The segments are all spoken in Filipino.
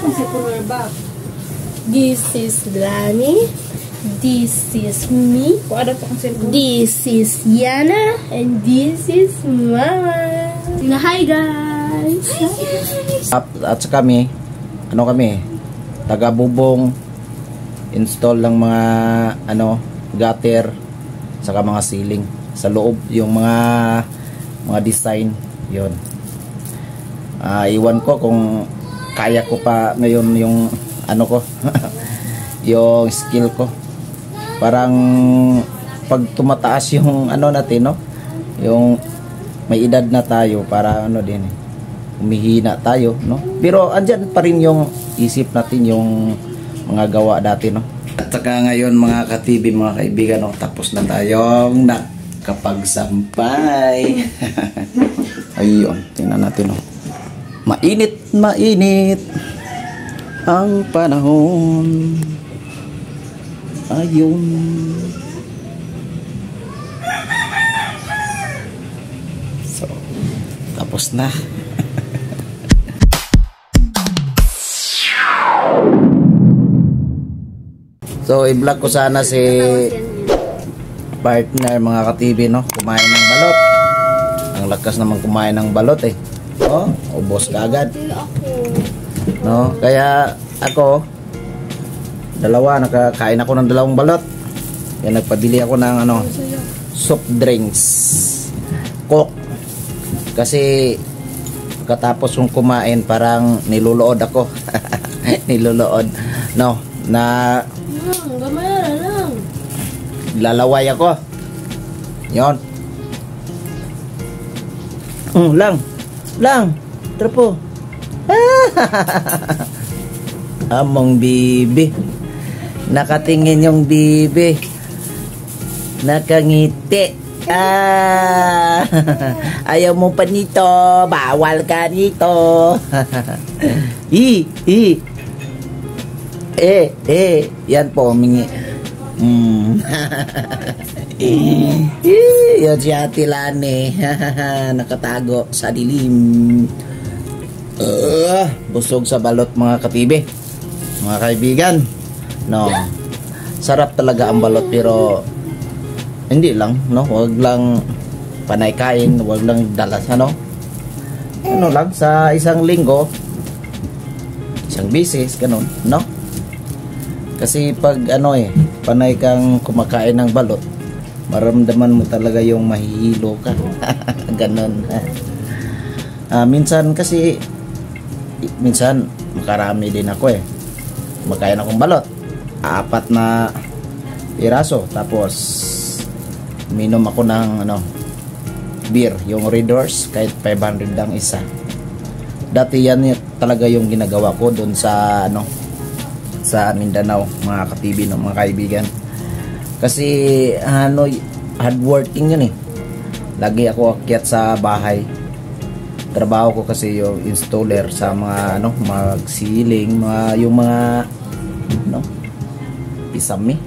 This is Lani. This is me. This is Yana. And this is Mama. Hi guys. At sa kami, taga-bubong, install ng mga gutter, saka mga ceiling sa loob, yung mga design, yon. Iwan ko kung kaya ko pa ngayon yung ko yung skill ko. Parang pag tumataas yung natin, yung may edad na tayo, para din humihina tayo, pero andyan pa rin yung isip natin, yung mga gawa dati, At saka ngayon mga ka-TV, mga kaibigan, tapos na tayong nakapagsampay. Ayun, tingnan natin, mainit ang panahon. Ayun. So, tapos na. So, i-vlog ko sana si partner, mga ka-TV, kumain ng balot. Ang lakas naman kumain ng balot, ubos ka agad. Kaya ako, nakakain ako ng 2 balot. Kaya nagpabili ako ng soft drinks, Coke. Kasi katapos kong kumain, parang nilulood ako. Nilulood. Na lalaway ako. Yon. Lang. Trapo. Among bibi. Nakatingin yung bibi. Nakangiti. Ayaw mo pa nito. Bawal ka nito. Yan po, humingi. Yan si Ate Lani. Nakatago sa dilim. Busog sa balot, mga ka-TV, mga kaibigan. Sarap talaga ang balot, pero hindi lang, wag lang panay kain, wag lang dalas, lang sa isang linggo, isang bisis, ganun, kasi pag panay kang kumakain ng balot, maramdaman mo talaga yung mahihilo ka. Ganun. Minsan makarami din ako, kumakain akong balot, 4 na piraso, tapos minom ako ng beer, yung Red Horse, kahit 500 lang isa. Dati yan talaga yung ginagawa ko doon sa sa Mindanao, mga ka-TV, mga kaibigan. Kasi hardworking yun, lagi ako akyat sa bahay. Trabaho ko kasi yung installer sa mga mag-ceiling, yung mga pisami,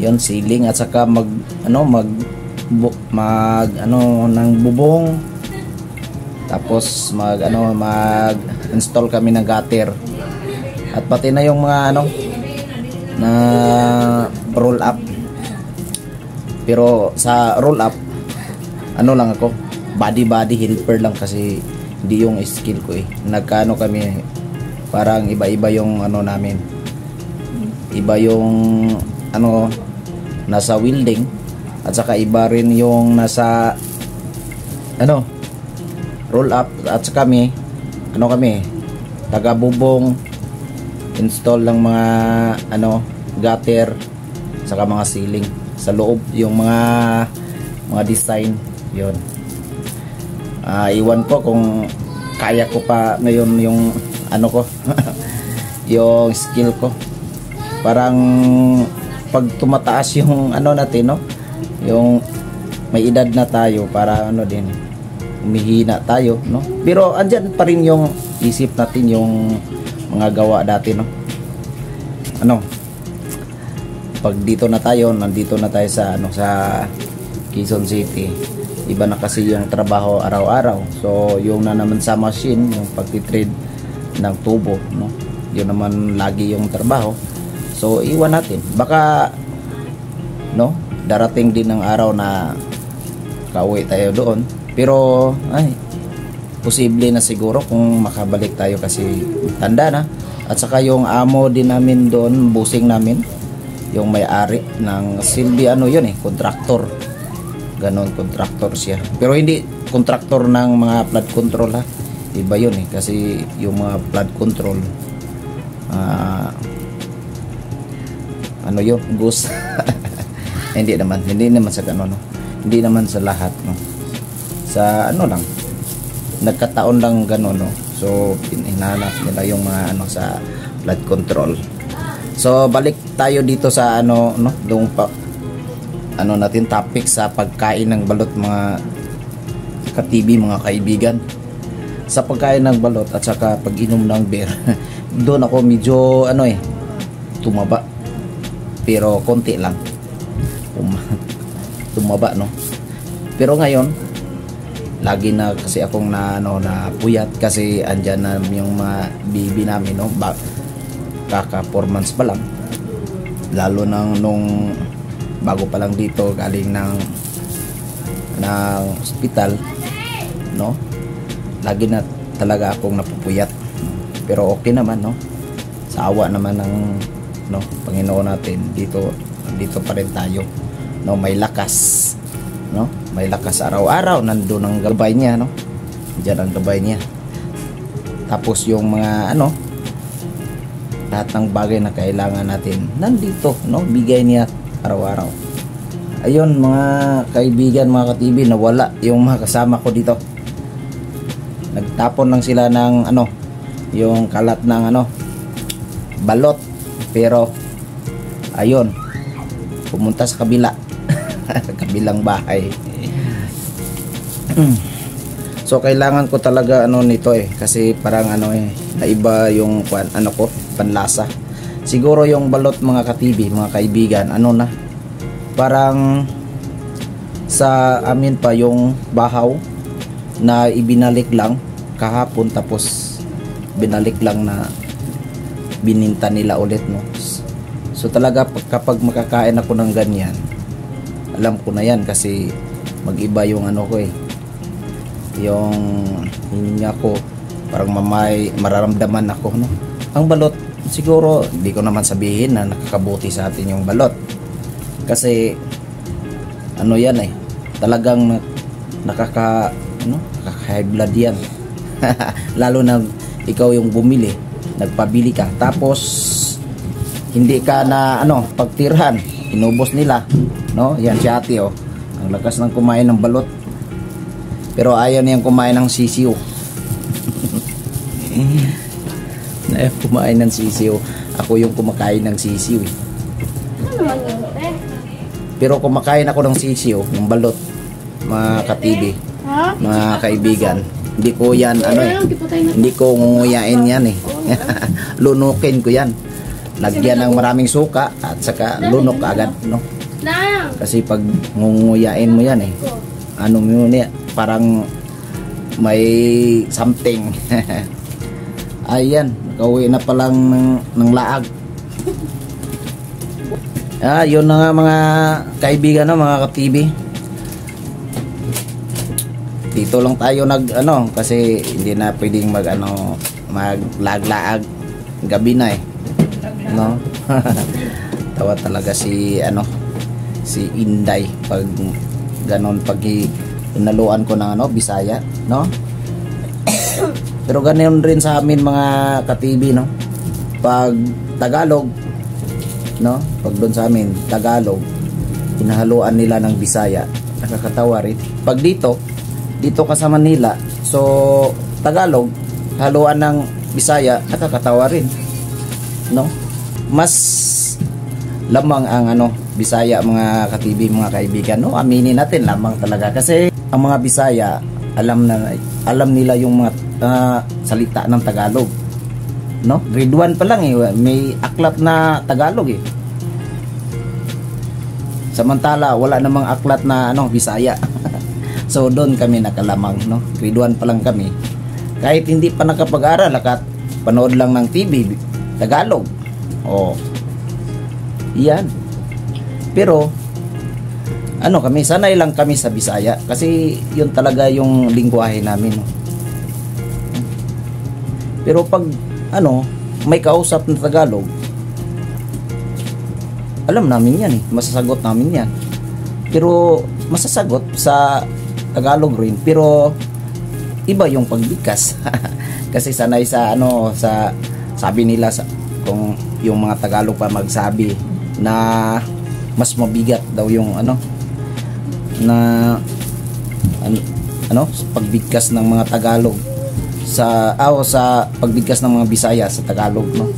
yun, ceiling, at saka ng bubong, tapos mag-install kami ng gutter, at pati na yung mga na roll up. Pero sa roll up, lang ako, body helper lang, kasi hindi yung skill ko, kami, parang iba-iba yung namin, iba yung nasa welding, at saka iba rin yung nasa roll up. At saka kami taga-bubong, install ng mga gutter, saka mga ceiling sa loob, yung mga design, yon. Iwan ko kung kaya ko pa ngayon yung yung skill ko. Parang pag tumataas yung natin, yung may edad na tayo, para din humihina tayo, pero andyan pa rin yung isip natin, yung mga gawa dati, pag nandito na tayo sa sa Quezon City, iba na kasi yung trabaho araw-araw. So yung na naman sa machine, yung pagtitrade, ng tubo, no? Yun naman lagi yung trabaho. So iwan natin, baka no, darating din ng araw na kauwi tayo doon, pero ay posible na siguro kung makabalik tayo kasi tanda na. At saka yung amo din namin doon, busing namin, yung may-ari ng silbi, ano yun kontraktor, ganon, kontraktor siya, pero hindi kontraktor ng mga flood control ha, iba yun kasi yung mga flood control ano yun, goose. hindi naman sa ganon, no? Hindi naman sa lahat, no? Sa ano lang, nagkataon lang ganon, no? So hinanap nila yung mga ano sa flood control. So balik tayo dito sa ano, no, yung ano natin topic sa pagkain ng balot, mga ka-TV, mga kaibigan. Sa pagkain ng balot at saka pag-inom ng beer, doon ako medyo ano tumaba, pero konti lang tumaba, no. Pero ngayon lagi na kasi akong na puyat kasi andyan na yung mga baby namin, no. Kaka 4 months pa lang, lalo nung bago pa lang dito galing ng ospital, no. Lagi na talaga akong napupuyat, pero okay naman, no. Sa awa naman ng no Panginoon natin, dito pa rin tayo, no. May lakas, no, may lakas araw-araw, nandoon ang gabay niya, no. Diyan ang gabay niya. Tapos yung mga ano, lahat ng bagay na kailangan natin nandito, no, bigay niya araw-araw. Ayun mga kaibigan, mga ka-TV, nawala yung mga kasama ko dito. Nagtapon lang sila ng ano, yung kalat ng ano, balot, pero ayun, pumunta sa kabila kabilang bahay. So kailangan ko talaga ano nito kasi parang ano naiba yung ano ko, panlasa. Siguro yung balot, mga ka-TV, mga kaibigan, ano na, parang sa amin pa yung bahaw na ibinalik lang kahapon, tapos binalik lang na bininta nila ulit, no. So talaga kapag makakain ako ng ganyan, alam ko na yan kasi mag-iba yung ano ko yung hininga ko, parang mararamdaman ako, no. Ang balot siguro hindi ko naman sabihin na nakakabuti sa atin yung balot, kasi ano yan talagang nakaka-high blood yan. Lalo na ikaw yung bumili, nagpabili ka, tapos hindi ka na ano pagtirhan, inubos nila, no. Yan si ate, ang lakas ng kumain ng balot, pero ayaw niyang kumain ng sisiw. Ayaw kumain ng sisiw. Ako yung kumakain ng sisiw pero kumakain ako ng sisiw, ng balot, mga ka-TV, mga kaibigan. Hindi ko yan hindi ko ngunguyain yan lunukin ko yan, lagyan ng maraming suka at saka lunok agad, no. Kasi pag ngunguyain mo yan ano mo niya, parang may something. Ayan, nakauwi na palang ng laag. Yun na nga mga kaibigan, no, mga ka-TV. Dito lang tayo kasi hindi na pwedeng maglaag-laag, gabi na no. Tawa talaga si Inday pag ganon, pag inaluan ko ng Bisaya, no. Pero ganoon rin sa amin, mga ka-TV, no. Pag Tagalog, no, pag doon sa amin Tagalog, hinahaluan nila ng Bisaya, nakakatawa rin. Pag dito ka sa Manila, so Tagalog haluan ng Bisaya, nakakatawa rin, no. Mas lamang ang Bisaya, mga ka-TV, mga kaibigan, no. Aminin natin, lamang talaga kasi ang mga Bisaya alam nila yung mga salita ng Tagalog, no. Grade 1 pa lang may aklat na Tagalog samantala wala namang aklat na Bisaya. So doon kami nakalamang, no. Grade 1 pa lang kami, kahit hindi pa nakapag-aral, panood lang ng TV, Tagalog. Oh. Yan. Pero ano kami, sanay lang kami sa Bisaya kasi yun talaga yung lingwahe namin, no? Pero pag ano, may kausap na Tagalog, alam namin yan eh, masasagot namin yan. Pero masasagot sa Tagalog rin, pero iba yung pagbigkas. Kasi sanay sa ano, sa sabi nila sa kung yung mga Tagalog pa magsabi na mas mabigat daw yung ano na ano pagbigkas ng mga Tagalog sa sa pagbigkas ng mga Bisaya sa Tagalog, no.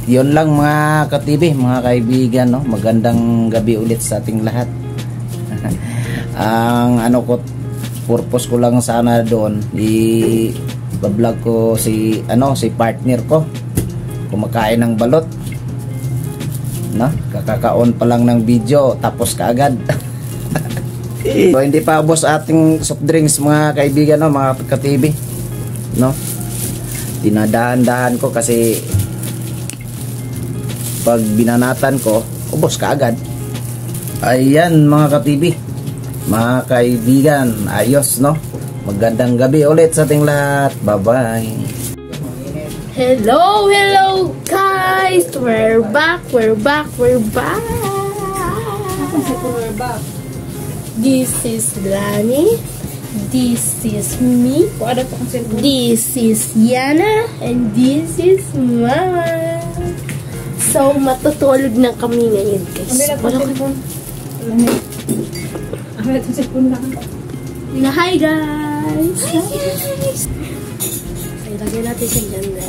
Yun lang mga ka-TV, mga kaibigan, no. Magandang gabi ulit sa ating lahat. Ang ano ko, purpose ko lang sana doon i-vlog ko si ano, si partner ko kumakain ng balot, no? Kakakaon pa lang ng video tapos kaagad. So, hindi pa ubos ating soft drinks mga kaibigan, no, mga ka-TV, no. Dinadahan-dahan ko kasi pag binanatan ko ubos kaagad. Ayan mga ka-TV, mga kaibigan, ayos, no. Magandang gabi ulit sa ating lahat. Bye-bye. Hello, hello guys! We're back. This is Lani. This is me. This is Yana. And this is Mama. So, matutulog na kami ngayon, guys. Hi guys! Hi guys! Ilagay natin siya dyan na.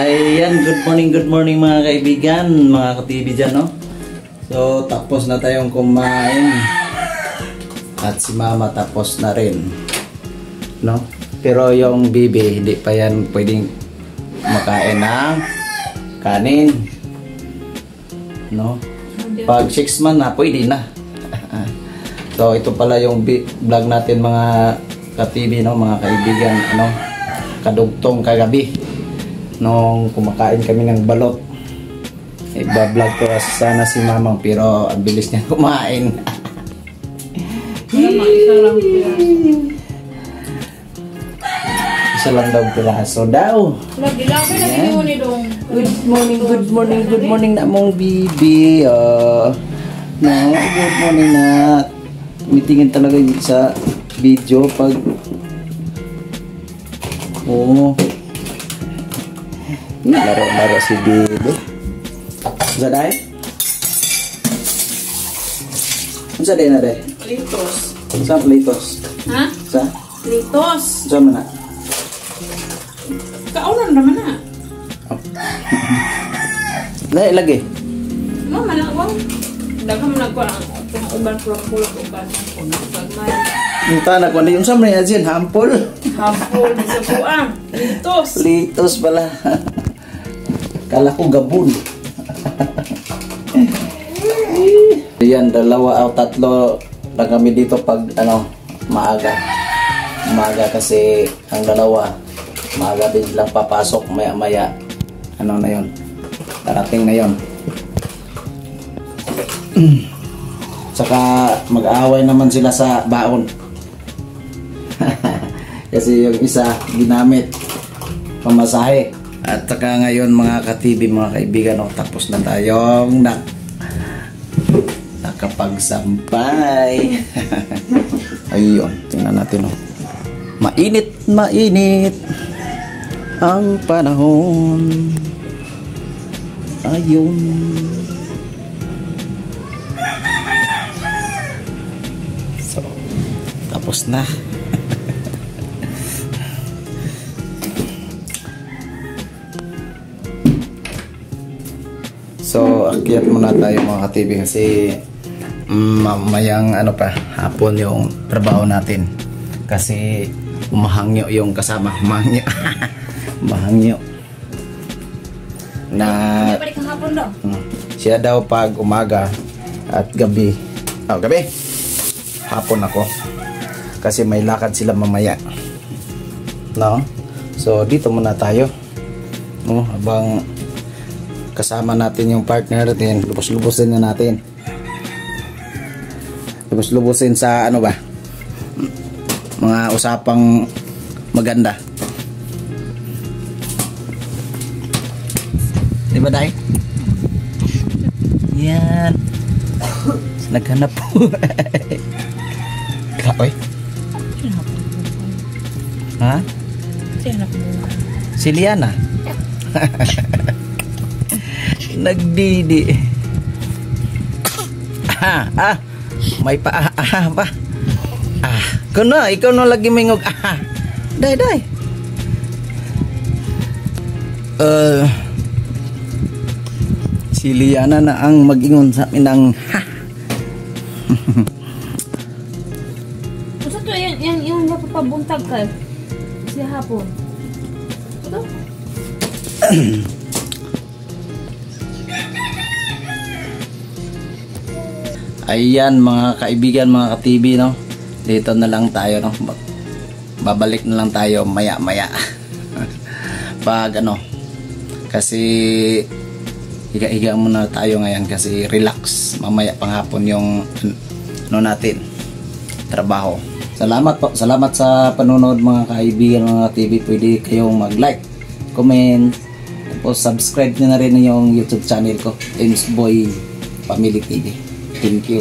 Ayan, good morning mga kaibigan, mga ka-TV dyan, no? So, tapos na tayong kumain. At si Mama tapos na rin, no? Pero yung bibi, hindi pa yan pwedeng makain ng kanin, no? Pag 6 months na, pwede na. So, ito pala yung vlog natin mga ka-TV, no? Mga kaibigan, ano? Kadugtong kagabi nung kumakain kami ng balot. Iba-vlog ko sana si Mamang, pero ang bilis niya kumain. Isa lang daw piraso daw. Good morning na mong bibi. No, good morning na. Tumitingin talaga sa video pag laro si bibi. Sa day? Sa day na day? Plitos. Sa plitos? Ha? Sa? Litos. Saan na? Kaulan naman na. Lagi. No, manawang. Daghang nagkuha ang uban kulak uban ko na pagmay. Yung tanak ko, yung saan na yan, hampol. Hampol sa buang. Litos. Litos pala. Kala ko gabon. Ayan, 2 o 3 lang kami dito pag maaga. Maaga kasi ang 2 maaga din lang papasok maya-maya. Ano na yon? Darating na yon. Saka mag-aaway naman sila sa baon. Kasi yung isa ginamit pamasahe. At saka ngayon mga ka-TV, mga kaibigan, tapos na tayong nakapagsampay. Ayun, tingnan natin. Mainit ang panahon. Ayun. So, tapos na. So, akyat muna tayo mga ka-TV kasi mamayang hapon yung trabaho natin. Kasi umahangyo yung kasama. Mahangyo. Na siya daw pag umaga at gabi. Gabi. Hapon ako. Kasi may lakad sila mamaya. No? So, dito muna tayo. Habang kasama natin yung partner natin, lubos-lubosin na natin. Lubos-lubosin sa mga usapang maganda. Di ba, Day? Yan. Naghanap po. Kaoy? Ha? Si Liana? Nagdidi. May pa pa. Kuno, ikaw no lagi mingog. Day. Si Liana na ang mag-ingon sa amin ng Gusto to yung napapabuntag ka si hapon. Ito? Ayan mga kaibigan, mga ka-TV, dito na lang tayo, babalik na lang tayo maya-maya. Pag kasi higa-higa muna tayo ngayon kasi relax, mamaya panghapon yung natin trabaho. Salamat sa panonood mga kaibigan, mga TV. Pwede kayong mag-like, comment, tapos subscribe nyo na rin yung YouTube channel ko, Ames Boy Family TV. Thank you.